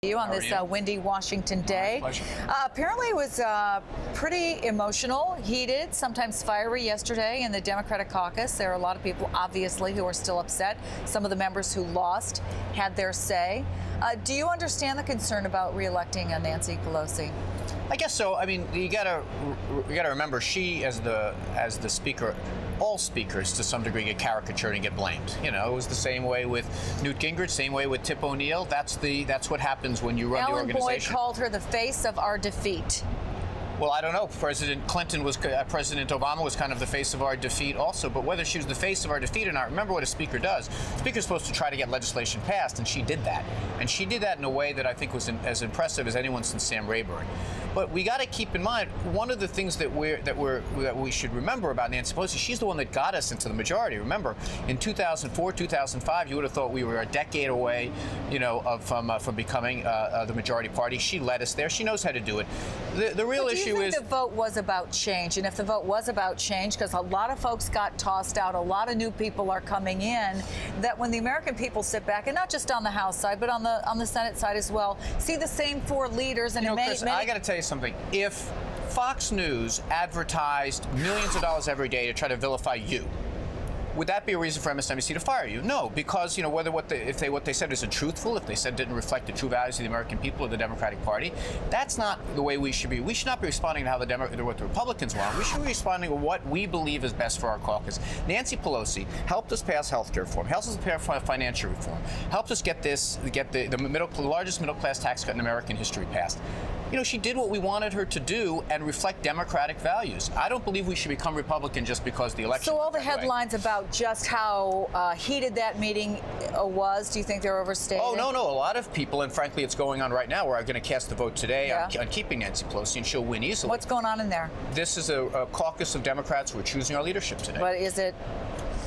You on this windy Washington day. Pleasure. Apparently it was pretty emotional, heated, sometimes fiery yesterday in the Democratic caucus. There are a lot of people, obviously, who are still upset. Some of the members who lost had their say. Do you understand the concern about re-electing Nancy Pelosi? I guess so. I mean, you gotta remember, she as the speaker, all speakers to some degree get caricatured and get blamed. You know, it was the same way with Newt Gingrich, same way with Tip O'Neill. That's what happens when you run the organization. Ellen Boyd called her the face of our defeat. Well, I don't know. President Obama was kind of the face of our defeat also. But whether she was the face of our defeat or not, remember what a speaker does. The speaker's supposed to try to get legislation passed, and she did that. And she did that in a way that I think was as impressive as anyone since Sam Rayburn. But we got to keep in mind, one of the things that we should remember about Nancy Pelosi, she's the one that got us into the majority. Remember, in 2004, 2005, you would have thought we were a decade away, you know, from becoming the majority party. She led us there. She knows how to do it. The real issue is the vote was about change, and if the vote was about change, because a lot of folks got tossed out, a lot of new people are coming in, that when the American people sit back, and not just on the House side, but on the Senate side as well, see the same four leaders, and Chris, I got to tell you something. If Fox News advertised millions of dollars every day to try to vilify you, would that be a reason for MSNBC to fire you? No, because, you know, whether what they said isn't truthful, if they said didn't reflect the true values of the American people or the Democratic Party, that's not the way we should be. We should not be responding to how what the Republicans want. We should be responding to what we believe is best for our caucus. Nancy Pelosi helped us pass health care reform, helped us pass financial reform, helped us get the largest middle class tax cut in American history passed. You know, she did what we wanted her to do and reflect democratic values. I don't believe we should become Republican just because the election. So all the headlines about just how heated that meeting was, do you think they're overstated? Oh, no. A lot of people, and frankly, it's going on right now, where I'm going to cast the vote today on keeping Nancy Pelosi, and she'll win easily. What's going on in there? This is a caucus of Democrats who are choosing our leadership today. But is it?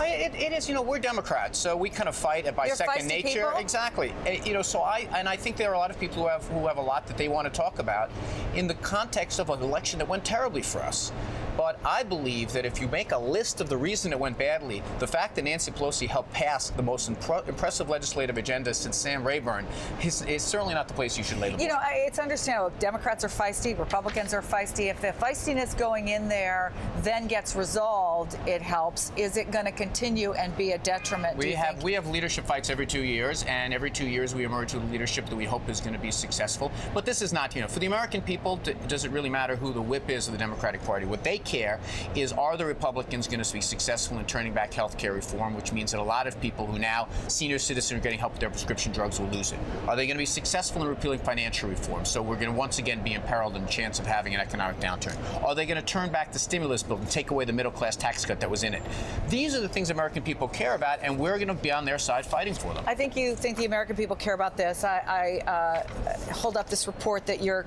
It is, you know, we're Democrats, so we kind of fight by second nature. People? Exactly. You know, so I think there are a lot of people who have a lot that they want to talk about in the context of an election that went terribly for us. But I believe that if you make a list of the reason it went badly, the fact that Nancy Pelosi helped pass the most impressive legislative agenda since Sam Rayburn is certainly not the place you should lay the blame. You know, it's understandable. Democrats are feisty, Republicans are feisty. If the feistiness going in there then gets resolved, it helps. Is it going to continue and be a detriment? We have leadership fights every 2 years, and every 2 years we emerge with a leadership that we hope is going to be successful. But this is not, you know, for the American people, does it really matter who the whip is of the Democratic Party? What they care is, are the Republicans going to be successful in turning back health care reform, which means that a lot of people who now, senior citizens, are getting help with their prescription drugs, will lose it? Are they going to be successful in repealing financial reform, so we're going to once again be imperiled in the chance of having an economic downturn? Are they going to turn back the stimulus bill and take away the middle-class tax cut that was in it? These are the things American people care about, and we're going to be on their side fighting for them. I think you think the American people care about this. I hold up this report that your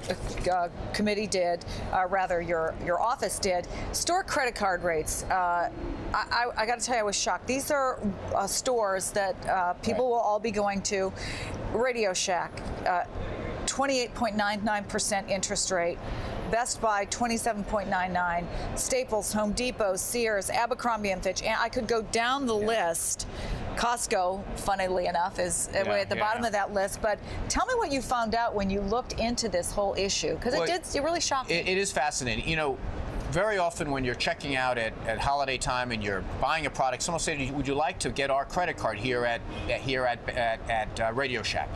committee did, rather your office did. Store credit card rates. I got to tell you, I was shocked. These are stores that people will all be going to. Radio Shack, 28.99% interest rate. Best Buy, 27.99. Staples, Home Depot, Sears, Abercrombie & Fitch. And I could go down the list. Costco, funnily enough, is at the bottom of that list. But tell me what you found out when you looked into this whole issue, because it really shocked me. It is fascinating. You know, very often when you're checking out at holiday time and you're buying a product, someone will say to you, would you like to get our credit card here at Radio Shack?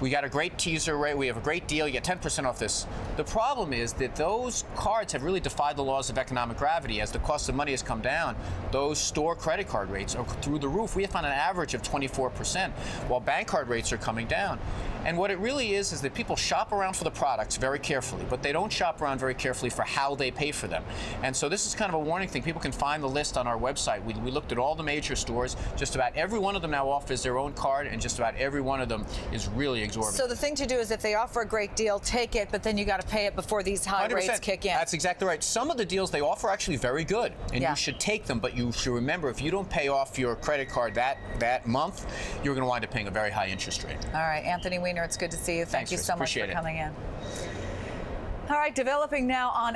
We got a great teaser rate. We have a great deal. You get 10% off this. The problem is that those cards have really defied the laws of economic gravity. As the cost of money has come down, those store credit card rates are through the roof. We have found an average of 24%, while bank card rates are coming down. And what it really is that people shop around for the products very carefully, but they don't shop around very carefully for how they pay for them. And so this is kind of a warning thing. People can find the list on our website. We looked at all the major stores. Just about every one of them now offers their own card, and just about every one of them is really exorbitant. So the thing to do is, if they offer a great deal, take it, but then you got to pay it before these high 100%. Rates kick in. That's exactly right. Some of the deals they offer are actually very good, and you should take them, but you should remember, if you don't pay off your credit card that month, you're going to wind up paying a very high interest rate. All right, Anthony Weiner, it's good to see you. Thank you so much for coming in. All right, developing now on